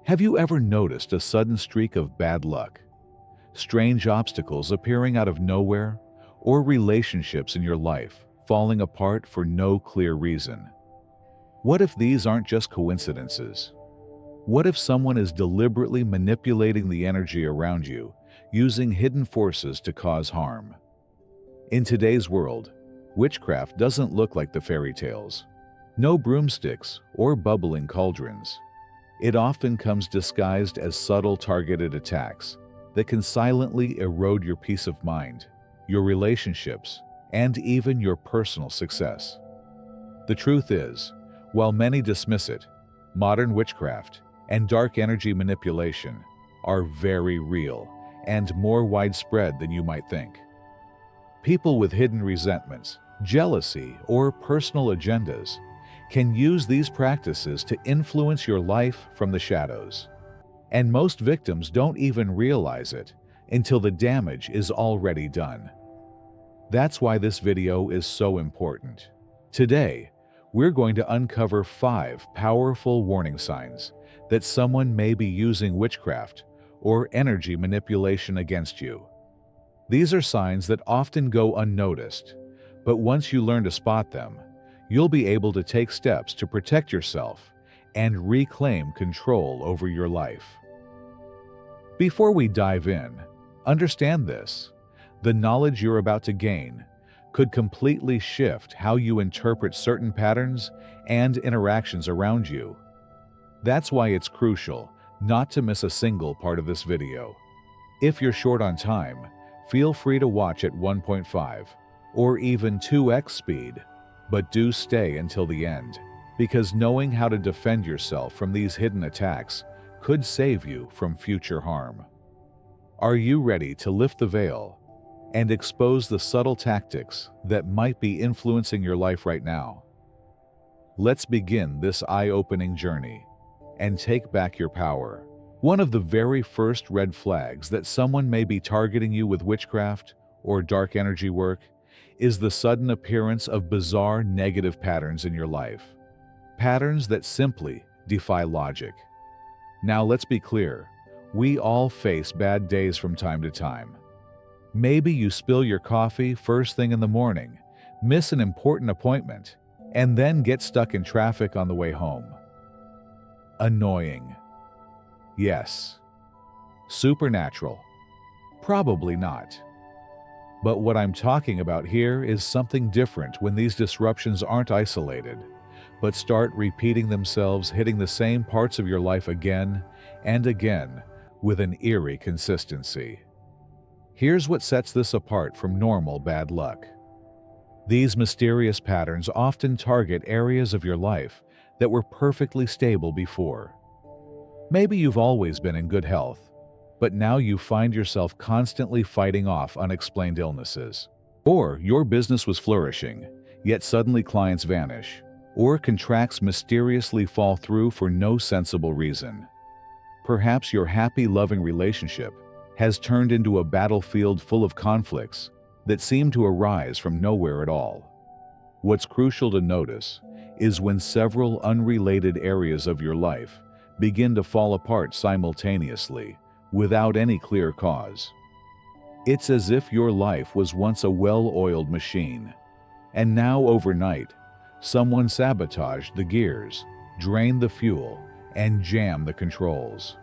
Have you ever noticed a sudden streak of bad luck? Strange obstacles appearing out of nowhere, or relationships in your life falling apart for no clear reason? What if these aren't just coincidences? What if someone is deliberately manipulating the energy around you, using hidden forces to cause harm? In today's world, witchcraft doesn't look like the fairy tales. No broomsticks or bubbling cauldrons. It often comes disguised as subtle targeted attacks that can silently erode your peace of mind, your relationships, and even your personal success. The truth is, while many dismiss it, modern witchcraft and dark energy manipulation are very real and more widespread than you might think. People with hidden resentments, jealousy, or personal agendas can use these practices to influence your life from the shadows. And most victims don't even realize it until the damage is already done. That's why this video is so important. Today, we're going to uncover 5 powerful warning signs that someone may be using witchcraft or energy manipulation against you. These are signs that often go unnoticed, but once you learn to spot them, you'll be able to take steps to protect yourself and reclaim control over your life. Before we dive in, understand this: the knowledge you're about to gain could completely shift how you interpret certain patterns and interactions around you. That's why it's crucial not to miss a single part of this video. If you're short on time, feel free to watch at 1.5 or even 2x speed, but do stay until the end, because knowing how to defend yourself from these hidden attacks could save you from future harm. Are you ready to lift the veil and expose the subtle tactics that might be influencing your life right now? Let's begin this eye-opening journey and take back your power. One of the very first red flags that someone may be targeting you with witchcraft or dark energy work is the sudden appearance of bizarre negative patterns in your life. Patterns that simply defy logic. Now let's be clear, we all face bad days from time to time. Maybe you spill your coffee first thing in the morning, miss an important appointment, and then get stuck in traffic on the way home. Annoying. Yes. Supernatural. Probably not. But what I'm talking about here is something different when these disruptions aren't isolated, but start repeating themselves, hitting the same parts of your life again and again with an eerie consistency. Here's what sets this apart from normal bad luck. These mysterious patterns often target areas of your life that were perfectly stable before. Maybe you've always been in good health, but now you find yourself constantly fighting off unexplained illnesses. Or your business was flourishing, yet suddenly clients vanish, or contracts mysteriously fall through for no sensible reason. Perhaps your happy, loving relationship has turned into a battlefield full of conflicts that seem to arise from nowhere at all. What's crucial to notice is when several unrelated areas of your life begin to fall apart simultaneously, without any clear cause. It's as if your life was once a well-oiled machine, and now overnight, someone sabotaged the gears, drained the fuel, and jammed the controls.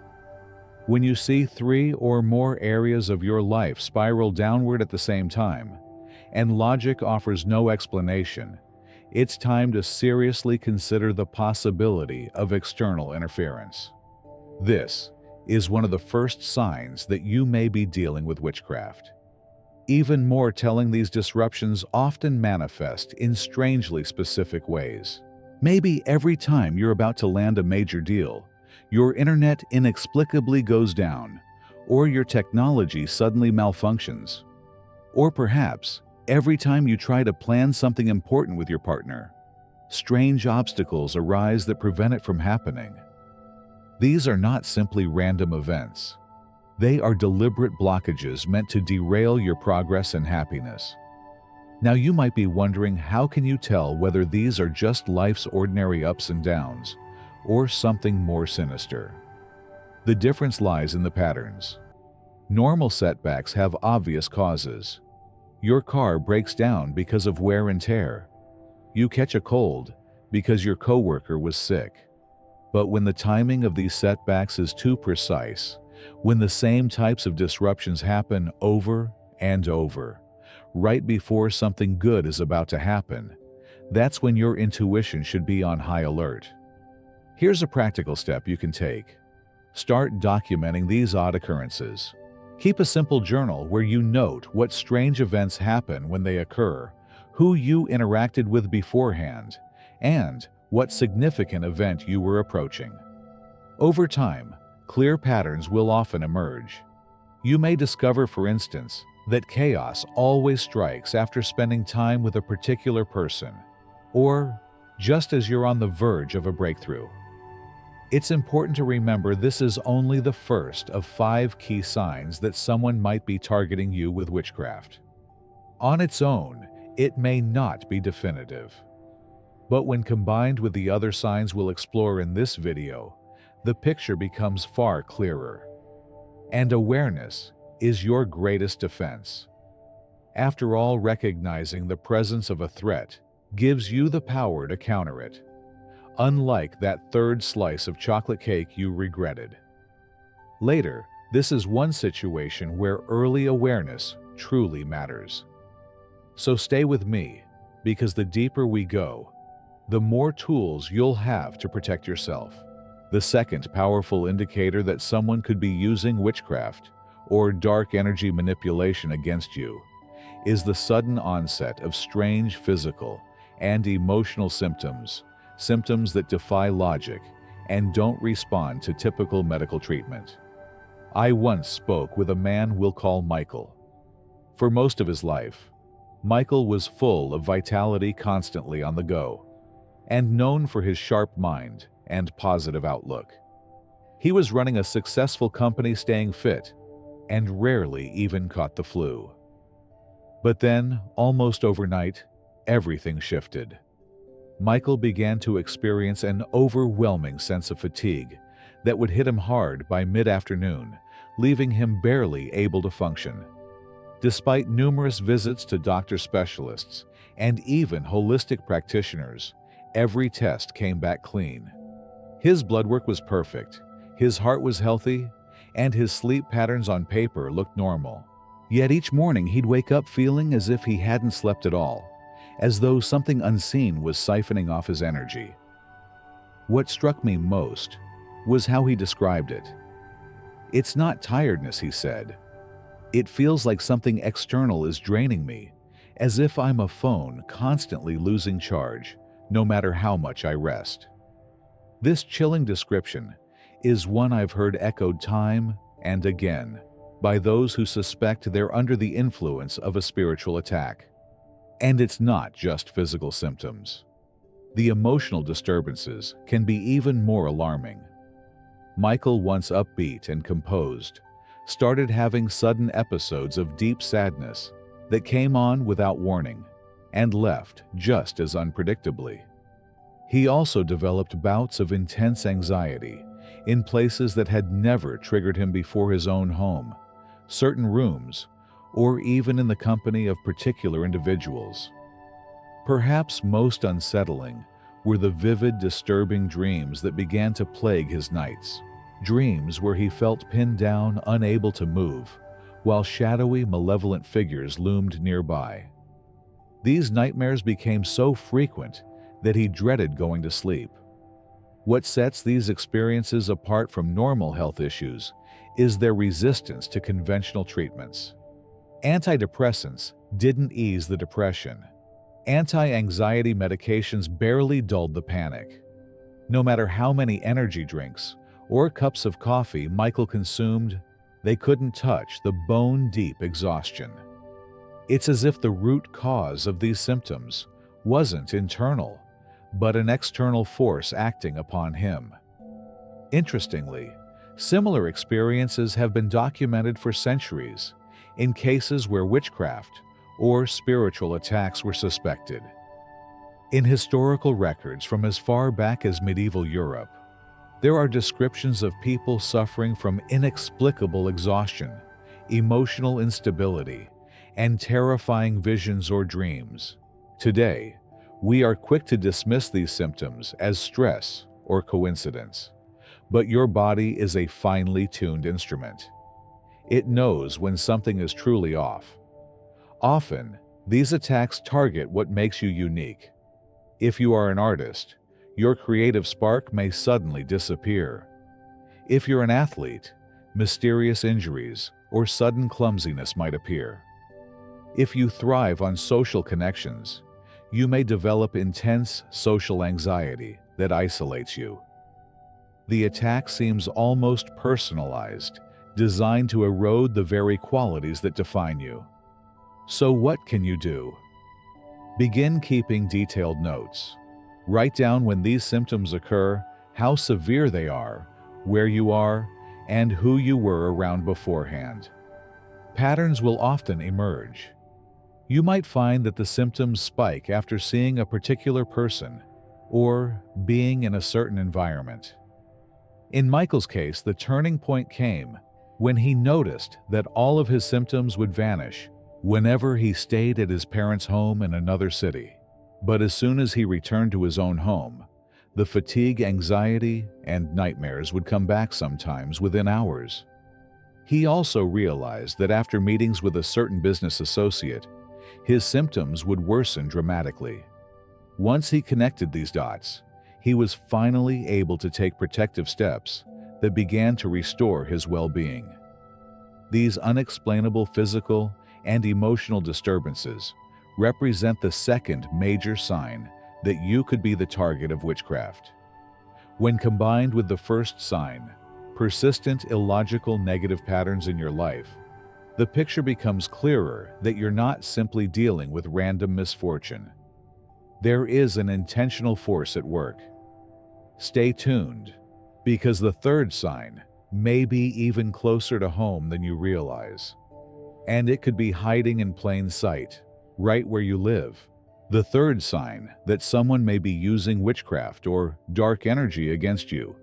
When you see 3 or more areas of your life spiral downward at the same time, and logic offers no explanation, it's time to seriously consider the possibility of external interference. This is one of the first signs that you may be dealing with witchcraft. Even more telling, these disruptions often manifest in strangely specific ways. Maybe every time you're about to land a major deal, your internet inexplicably goes down, or your technology suddenly malfunctions. Or perhaps, every time you try to plan something important with your partner, strange obstacles arise that prevent it from happening. These are not simply random events. They are deliberate blockages meant to derail your progress and happiness. Now you might be wondering, how can you tell whether these are just life's ordinary ups and downs, or something more sinister? The difference lies in the patterns. Normal setbacks have obvious causes. Your car breaks down because of wear and tear. You catch a cold because your coworker was sick. But when the timing of these setbacks is too precise, when the same types of disruptions happen over and over, right before something good is about to happen, that's when your intuition should be on high alert. Here's a practical step you can take. Start documenting these odd occurrences. Keep a simple journal where you note what strange events happen when they occur, who you interacted with beforehand, and what significant event you were approaching. Over time, clear patterns will often emerge. You may discover, for instance, that chaos always strikes after spending time with a particular person, or just as you're on the verge of a breakthrough. It's important to remember this is only the first of 5 key signs that someone might be targeting you with witchcraft. On its own, it may not be definitive. But when combined with the other signs we'll explore in this video, the picture becomes far clearer. And awareness is your greatest defense. After all, recognizing the presence of a threat gives you the power to counter it, unlike that third slice of chocolate cake you regretted. Later, this is one situation where early awareness truly matters. So stay with me, because the deeper we go, the more tools you'll have to protect yourself. The second powerful indicator that someone could be using witchcraft or dark energy manipulation against you is the sudden onset of strange physical and emotional symptoms that defy logic and don't respond to typical medical treatment. I once spoke with a man we'll call Michael. For most of his life, Michael was full of vitality, constantly on the go, and known for his sharp mind and positive outlook. He was running a successful company, staying fit, and rarely even caught the flu. But then, almost overnight, everything shifted. Michael began to experience an overwhelming sense of fatigue that would hit him hard by mid-afternoon, leaving him barely able to function. Despite numerous visits to doctor specialists and even holistic practitioners, every test came back clean. His blood work was perfect, his heart was healthy, and his sleep patterns on paper looked normal. Yet each morning he'd wake up feeling as if he hadn't slept at all, as though something unseen was siphoning off his energy. What struck me most was how he described it. "It's not tiredness," he said. "It feels like something external is draining me, as if I'm a phone constantly losing charge, no matter how much I rest." This chilling description is one I've heard echoed time and again by those who suspect they're under the influence of a spiritual attack. And it's not just physical symptoms. The emotional disturbances can be even more alarming. Michael, once upbeat and composed, started having sudden episodes of deep sadness that came on without warning and left just as unpredictably. He also developed bouts of intense anxiety in places that had never triggered him before: his own home, certain rooms, or even in the company of particular individuals. Perhaps most unsettling were the vivid, disturbing dreams that began to plague his nights. Dreams where he felt pinned down, unable to move, while shadowy, malevolent figures loomed nearby. These nightmares became so frequent that he dreaded going to sleep. What sets these experiences apart from normal health issues is their resistance to conventional treatments. Antidepressants didn't ease the depression. Anti-anxiety medications barely dulled the panic. No matter how many energy drinks or cups of coffee Michael consumed, they couldn't touch the bone-deep exhaustion. It's as if the root cause of these symptoms wasn't internal, but an external force acting upon him. Interestingly, similar experiences have been documented for centuries in cases where witchcraft or spiritual attacks were suspected. In historical records from as far back as medieval Europe, There are descriptions of people suffering from inexplicable exhaustion, emotional instability, and terrifying visions or dreams. Today, we are quick to dismiss these symptoms as stress or coincidence, but your body is a finely tuned instrument. It knows when something is truly off. Often, these attacks target what makes you unique. If you are an artist, your creative spark may suddenly disappear. If you're an athlete, mysterious injuries or sudden clumsiness might appear. If you thrive on social connections, you may develop intense social anxiety that isolates you. The attack seems almost personalized, designed to erode the very qualities that define you. So what can you do? Begin keeping detailed notes. Write down when these symptoms occur, how severe they are, where you are, and who you were around beforehand. Patterns will often emerge. You might find that the symptoms spike after seeing a particular person or being in a certain environment. In Michael's case, the turning point came when he noticed that all of his symptoms would vanish whenever he stayed at his parents' home in another city. But as soon as he returned to his own home, the fatigue, anxiety, and nightmares would come back sometimes within hours. He also realized that after meetings with a certain business associate, his symptoms would worsen dramatically. Once he connected these dots, he was finally able to take protective steps that began to restore his well-being. These unexplainable physical and emotional disturbances represent the second major sign that you could be the target of witchcraft. When combined with the first sign, persistent, illogical, negative patterns in your life, the picture becomes clearer that you're not simply dealing with random misfortune. There is an intentional force at work. Stay tuned, because the third sign may be even closer to home than you realize. And it could be hiding in plain sight, right where you live. The third sign that someone may be using witchcraft or dark energy against you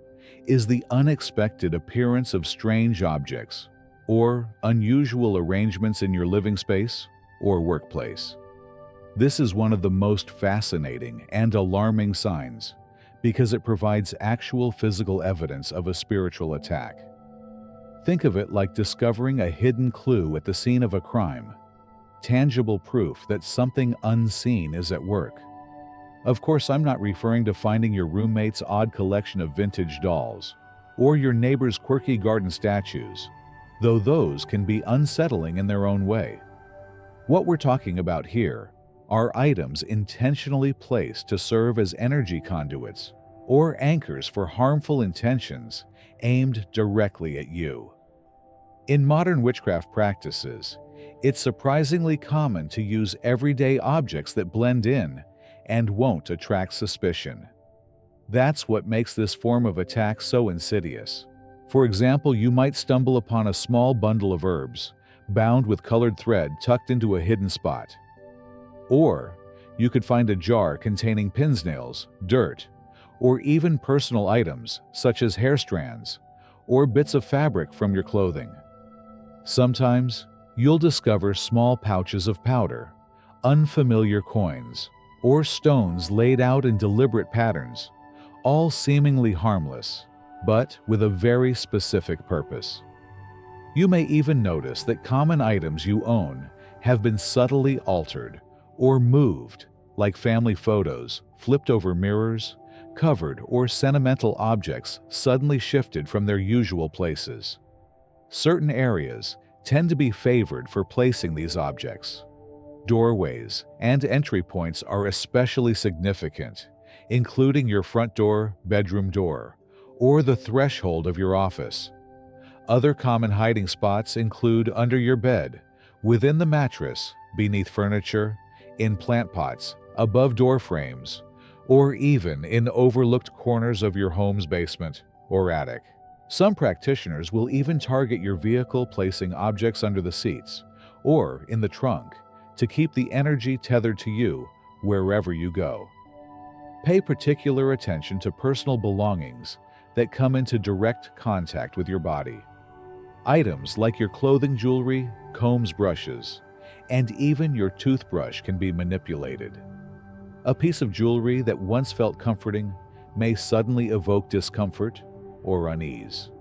is the unexpected appearance of strange objects or unusual arrangements in your living space or workplace. This is one of the most fascinating and alarming signs because it provides actual physical evidence of a spiritual attack. Think of it like discovering a hidden clue at the scene of a crime, tangible proof that something unseen is at work. Of course, I'm not referring to finding your roommate's odd collection of vintage dolls or your neighbor's quirky garden statues, though those can be unsettling in their own way. What we're talking about here are items intentionally placed to serve as energy conduits or anchors for harmful intentions aimed directly at you. In modern witchcraft practices, it's surprisingly common to use everyday objects that blend in and won't attract suspicion. That's what makes this form of attack so insidious. For example, you might stumble upon a small bundle of herbs, bound with colored thread tucked into a hidden spot. Or you could find a jar containing pins, nails, dirt, or even personal items such as hair strands or bits of fabric from your clothing. Sometimes you'll discover small pouches of powder, unfamiliar coins, or stones laid out in deliberate patterns, all seemingly harmless, but with a very specific purpose. You may even notice that common items you own have been subtly altered or moved, like family photos, flipped over mirrors, covered or sentimental objects suddenly shifted from their usual places. Certain areas tend to be favored for placing these objects. Doorways and entry points are especially significant, including your front door, bedroom door, or the threshold of your office. Other common hiding spots include under your bed, within the mattress, beneath furniture, in plant pots, above door frames, or even in overlooked corners of your home's basement or attic. Some practitioners will even target your vehicle, placing objects under the seats or in the trunk to keep the energy tethered to you wherever you go. Pay particular attention to personal belongings that come into direct contact with your body. Items like your clothing, jewelry, combs, brushes, and even your toothbrush can be manipulated. A piece of jewelry that once felt comforting may suddenly evoke discomfort or unease.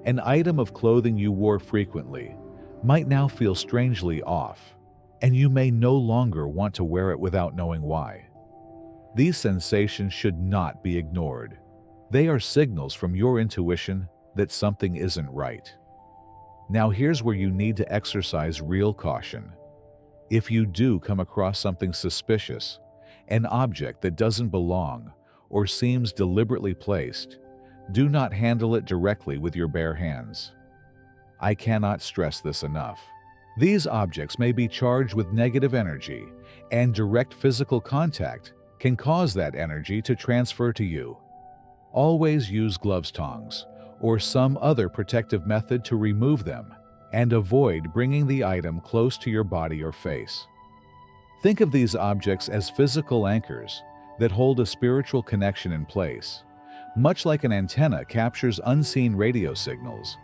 An item of clothing you wore frequently might now feel strangely off, and you may no longer want to wear it without knowing why. These sensations should not be ignored. They are signals from your intuition that something isn't right. Now here's where you need to exercise real caution. If you do come across something suspicious, an object that doesn't belong or seems deliberately placed, do not handle it directly with your bare hands. I cannot stress this enough. These objects may be charged with negative energy, and direct physical contact can cause that energy to transfer to you. Always use gloves, tongs, or some other protective method to remove them, and avoid bringing the item close to your body or face. Think of these objects as physical anchors that hold a spiritual connection in place. Much like an antenna captures unseen radio signals,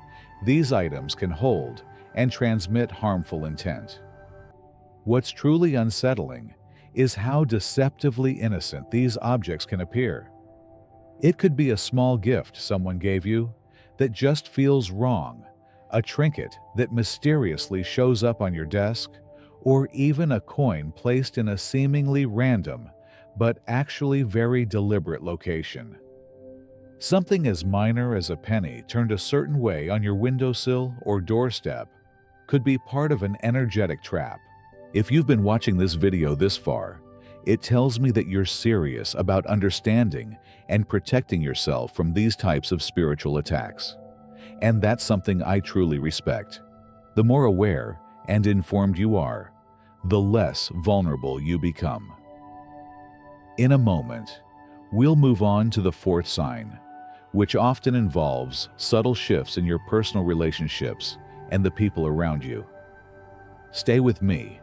these items can hold and transmit harmful intent. What's truly unsettling is how deceptively innocent these objects can appear. It could be a small gift someone gave you that just feels wrong, a trinket that mysteriously shows up on your desk, or even a coin placed in a seemingly random but actually very deliberate location. Something as minor as a penny turned a certain way on your windowsill or doorstep could be part of an energetic trap. If you've been watching this video this far, it tells me that you're serious about understanding and protecting yourself from these types of spiritual attacks. And that's something I truly respect. The more aware and informed you are, the less vulnerable you become. In a moment, we'll move on to the fourth sign, which often involves subtle shifts in your personal relationships and the people around you. Stay with me,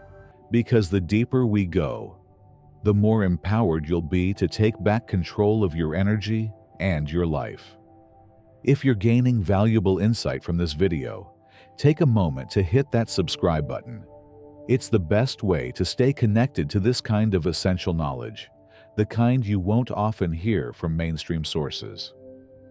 because the deeper we go, the more empowered you'll be to take back control of your energy and your life. If you're gaining valuable insight from this video, take a moment to hit that subscribe button. It's the best way to stay connected to this kind of essential knowledge, the kind you won't often hear from mainstream sources.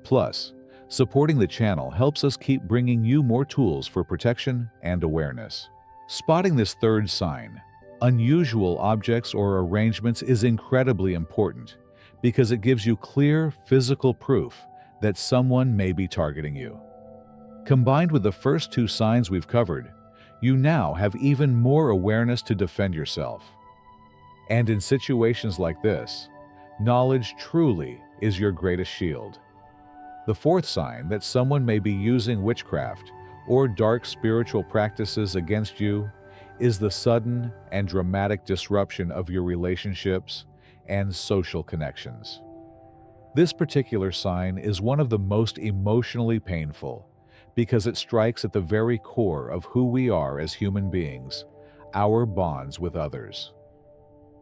Plus, supporting the channel helps us keep bringing you more tools for protection and awareness. Spotting this third sign, unusual objects or arrangements, is incredibly important because it gives you clear physical proof that someone may be targeting you. Combined with the first two signs we've covered, you now have even more awareness to defend yourself. And in situations like this, knowledge truly is your greatest shield. The fourth sign that someone may be using witchcraft or dark spiritual practices against you is the sudden and dramatic disruption of your relationships and social connections. This particular sign is one of the most emotionally painful because it strikes at the very core of who we are as human beings, our bonds with others.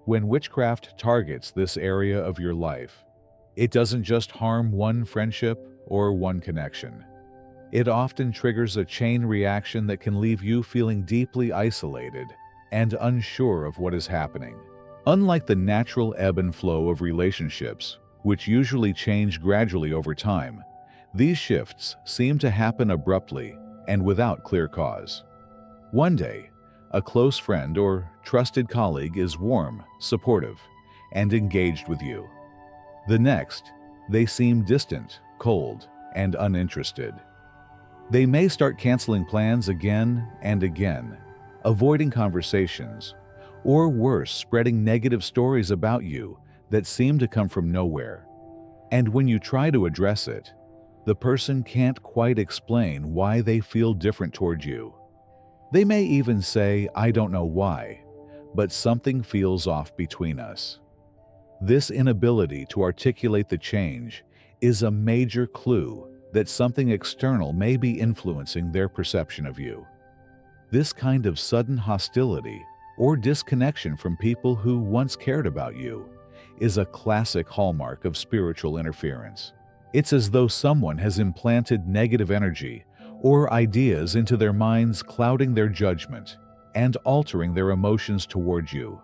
When witchcraft targets this area of your life, it doesn't just harm one friendship or one connection. It often triggers a chain reaction that can leave you feeling deeply isolated and unsure of what is happening. Unlike the natural ebb and flow of relationships, which usually change gradually over time, these shifts seem to happen abruptly and without clear cause. One day, a close friend or trusted colleague is warm, supportive, and engaged with you. The next, they seem distant, cold, and uninterested. They may start canceling plans again and again, avoiding conversations, or worse, spreading negative stories about you that seem to come from nowhere. And when you try to address it, the person can't quite explain why they feel different toward you. They may even say, "I don't know why, but something feels off between us." This inability to articulate the change is a major clue that something external may be influencing their perception of you. This kind of sudden hostility or disconnection from people who once cared about you is a classic hallmark of spiritual interference. It's as though someone has implanted negative energy or ideas into their minds, clouding their judgment and altering their emotions towards you.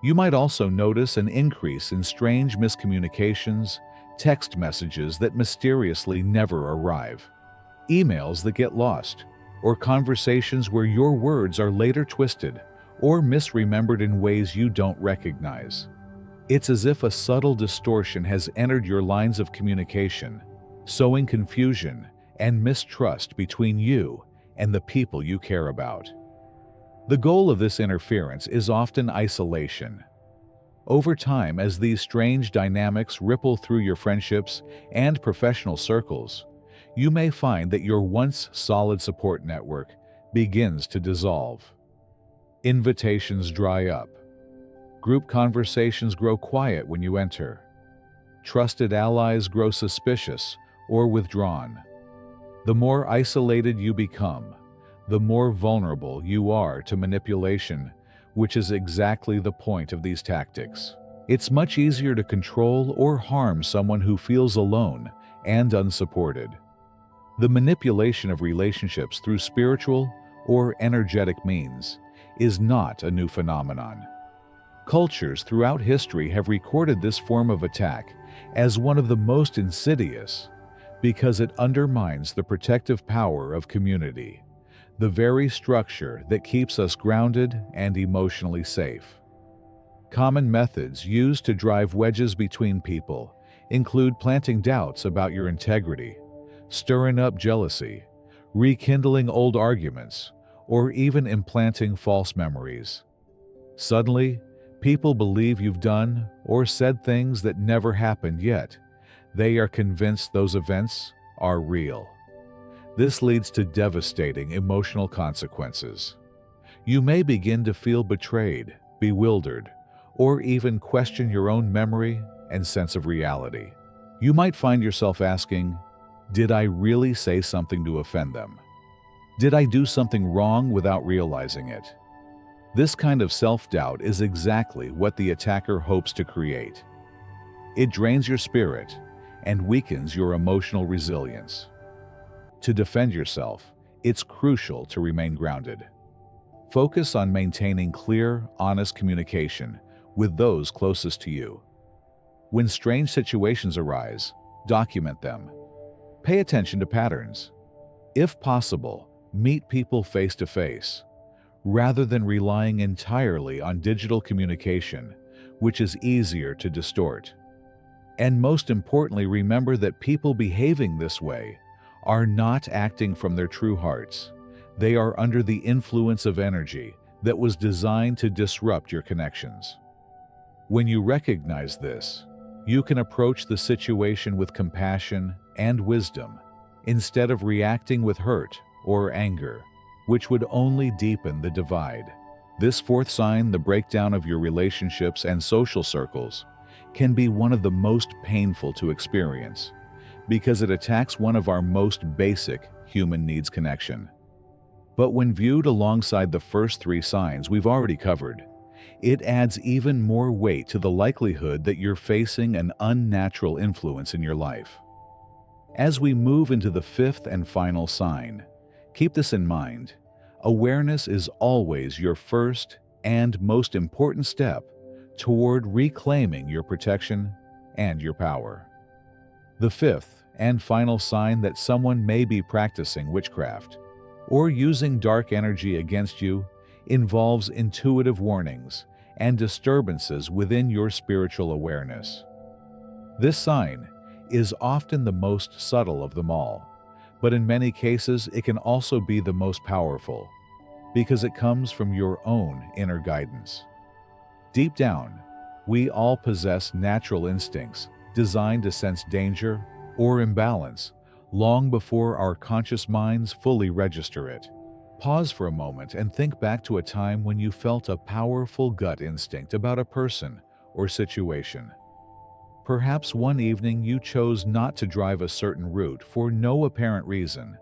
You might also notice an increase in strange miscommunications, text messages that mysteriously never arrive, emails that get lost, or conversations where your words are later twisted or misremembered in ways you don't recognize. It's as if a subtle distortion has entered your lines of communication, sowing confusion and mistrust between you and the people you care about. The goal of this interference is often isolation. Over time, as these strange dynamics ripple through your friendships and professional circles, you may find that your once solid support network begins to dissolve. Invitations dry up. Group conversations grow quiet when you enter. Trusted allies grow suspicious or withdrawn. The more isolated you become, the more vulnerable you are to manipulation, which is exactly the point of these tactics. It's much easier to control or harm someone who feels alone and unsupported. The manipulation of relationships through spiritual or energetic means is not a new phenomenon. Cultures throughout history have recorded this form of attack as one of the most insidious because it undermines the protective power of community, the very structure that keeps us grounded and emotionally safe. Common methods used to drive wedges between people include planting doubts about your integrity, stirring up jealousy, rekindling old arguments, or even implanting false memories. Suddenly, people believe you've done or said things that never happened yet. They are convinced those events are real. This leads to devastating emotional consequences. You may begin to feel betrayed, bewildered, or even question your own memory and sense of reality. You might find yourself asking, "Did I really say something to offend them? Did I do something wrong without realizing it?" This kind of self-doubt is exactly what the attacker hopes to create. It drains your spirit and weakens your emotional resilience. To defend yourself, it's crucial to remain grounded. Focus on maintaining clear, honest communication with those closest to you. When strange situations arise, document them. Pay attention to patterns. If possible, meet people face to face, rather than relying entirely on digital communication, which is easier to distort. And most importantly, remember that people behaving this way are not acting from their true hearts. They are under the influence of energy that was designed to disrupt your connections. When you recognize this, you can approach the situation with compassion and wisdom, instead of reacting with hurt or anger, which would only deepen the divide. This fourth sign, the breakdown of your relationships and social circles, can be one of the most painful to experience because it attacks one of our most basic human needs, connection. But when viewed alongside the first three signs we've already covered, it adds even more weight to the likelihood that you're facing an unnatural influence in your life. As we move into the fifth and final sign, keep this in mind. Awareness is always your first and most important step toward reclaiming your protection and your power. The fifth and final sign that someone may be practicing witchcraft or using dark energy against you involves intuitive warnings and disturbances within your spiritual awareness. This sign is often the most subtle of them all, but in many cases it can also be the most powerful because it comes from your own inner guidance. Deep down, we all possess natural instincts designed to sense danger or imbalance long before our conscious minds fully register it. Pause for a moment and think back to a time when you felt a powerful gut instinct about a person or situation. Perhaps one evening you chose not to drive a certain route for no apparent reason,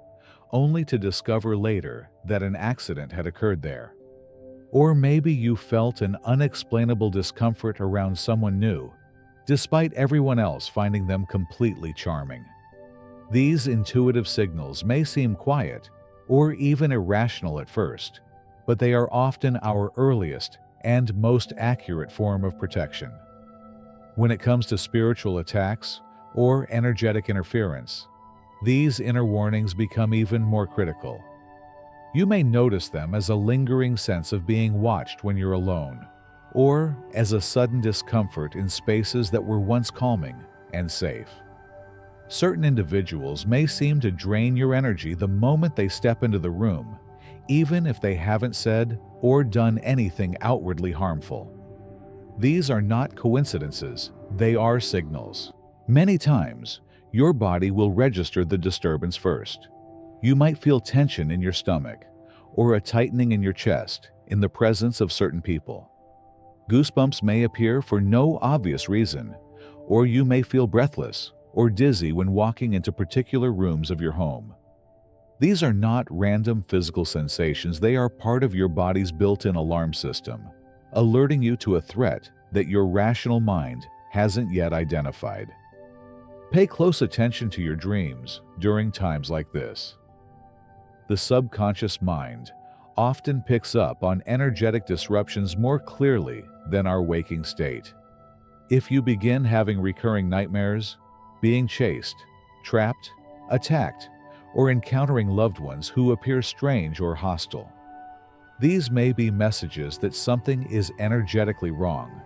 only to discover later that an accident had occurred there. Or maybe you felt an unexplainable discomfort around someone new, despite everyone else finding them completely charming. These intuitive signals may seem quiet or even irrational at first, but they are often our earliest and most accurate form of protection. When it comes to spiritual attacks or energetic interference, these inner warnings become even more critical. You may notice them as a lingering sense of being watched when you're alone, or as a sudden discomfort in spaces that were once calming and safe. Certain individuals may seem to drain your energy the moment they step into the room, even if they haven't said or done anything outwardly harmful. These are not coincidences, they are signals. Many times, your body will register the disturbance first. You might feel tension in your stomach or a tightening in your chest in the presence of certain people. Goosebumps may appear for no obvious reason, or you may feel breathless or dizzy when walking into particular rooms of your home. These are not random physical sensations, they are part of your body's built-in alarm system, alerting you to a threat that your rational mind hasn't yet identified. Pay close attention to your dreams during times like this. The subconscious mind often picks up on energetic disruptions more clearly than our waking state. If you begin having recurring nightmares, being chased, trapped, attacked, or encountering loved ones who appear strange or hostile, these may be messages that something is energetically wrong.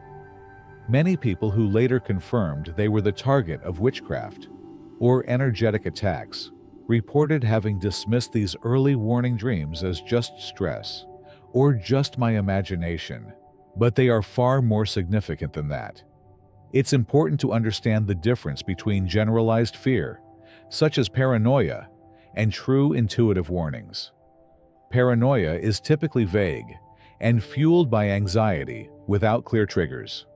Many people who later confirmed they were the target of witchcraft or energetic attacks reported having dismissed these early warning dreams as just stress or just my imagination, but they are far more significant than that. It's important to understand the difference between generalized fear, such as paranoia, and true intuitive warnings. Paranoia is typically vague and fueled by anxiety without clear triggers.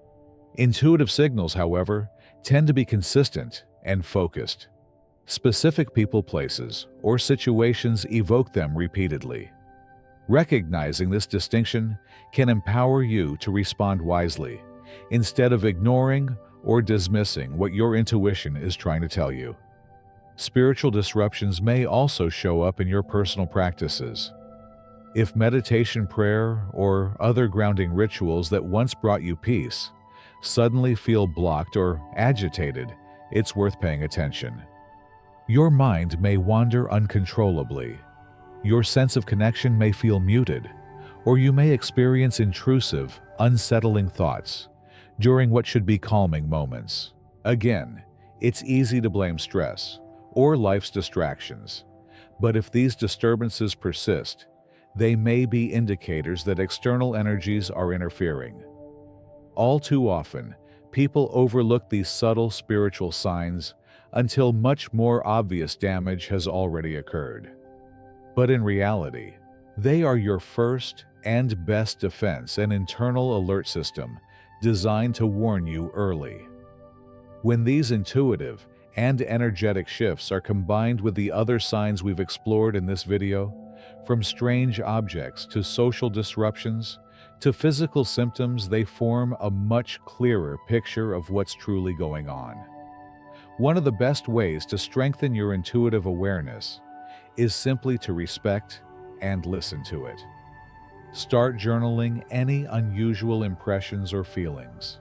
Intuitive signals, however, tend to be consistent and focused. Specific people, places, or situations evoke them repeatedly. Recognizing this distinction can empower you to respond wisely, instead of ignoring or dismissing what your intuition is trying to tell you. Spiritual disruptions may also show up in your personal practices. If meditation, prayer, or other grounding rituals that once brought you peace suddenly feel blocked or agitated, it's worth paying attention. Your mind may wander uncontrollably. Your sense of connection may feel muted, or you may experience intrusive, unsettling thoughts during what should be calming moments. Again, it's easy to blame stress or life's distractions, but if these disturbances persist, they may be indicators that external energies are interfering. All too often, people overlook these subtle spiritual signs until much more obvious damage has already occurred. But in reality, they are your first and best defense, an internal alert system designed to warn you early. When these intuitive and energetic shifts are combined with the other signs we've explored in this video, from strange objects to social disruptions to physical symptoms, they form a much clearer picture of what's truly going on. One of the best ways to strengthen your intuitive awareness is simply to respect and listen to it. Start journaling any unusual impressions or feelings.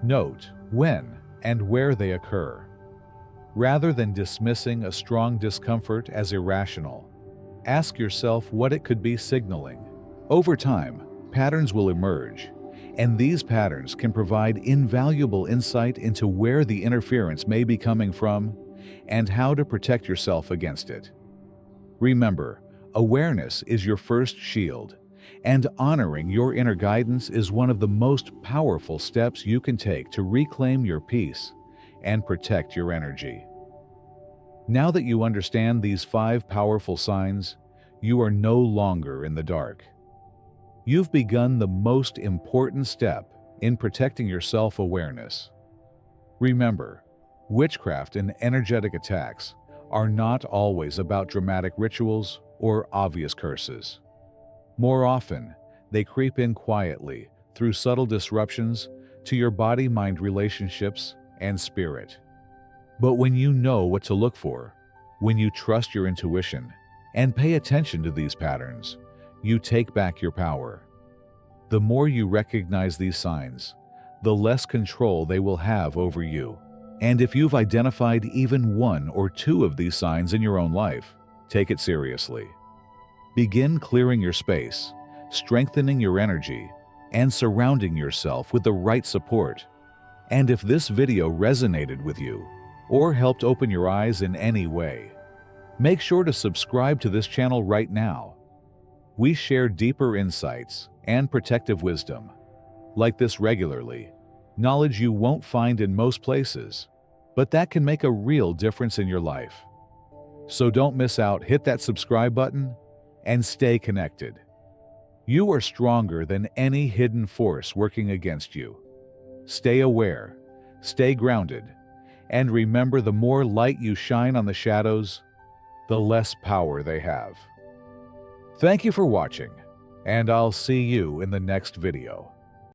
Note when and where they occur. Rather than dismissing a strong discomfort as irrational, ask yourself what it could be signaling. Over time, patterns will emerge, and these patterns can provide invaluable insight into where the interference may be coming from and how to protect yourself against it. Remember, awareness is your first shield, and honoring your inner guidance is one of the most powerful steps you can take to reclaim your peace and protect your energy. Now that you understand these 5 powerful signs, you are no longer in the dark. You've begun the most important step in protecting your self-awareness. Remember, witchcraft and energetic attacks are not always about dramatic rituals or obvious curses. More often, they creep in quietly through subtle disruptions to your body-mind relationships and spirit. But when you know what to look for, when you trust your intuition and pay attention to these patterns, you take back your power. The more you recognize these signs, the less control they will have over you. And if you've identified even one or two of these signs in your own life, take it seriously. Begin clearing your space, strengthening your energy, and surrounding yourself with the right support. And if this video resonated with you or helped open your eyes in any way, make sure to subscribe to this channel right now. We share deeper insights and protective wisdom like this regularly, knowledge you won't find in most places, but that can make a real difference in your life. So don't miss out, hit that subscribe button, and stay connected. You are stronger than any hidden force working against you. Stay aware, stay grounded, and remember, the more light you shine on the shadows, the less power they have. Thank you for watching, and I'll see you in the next video.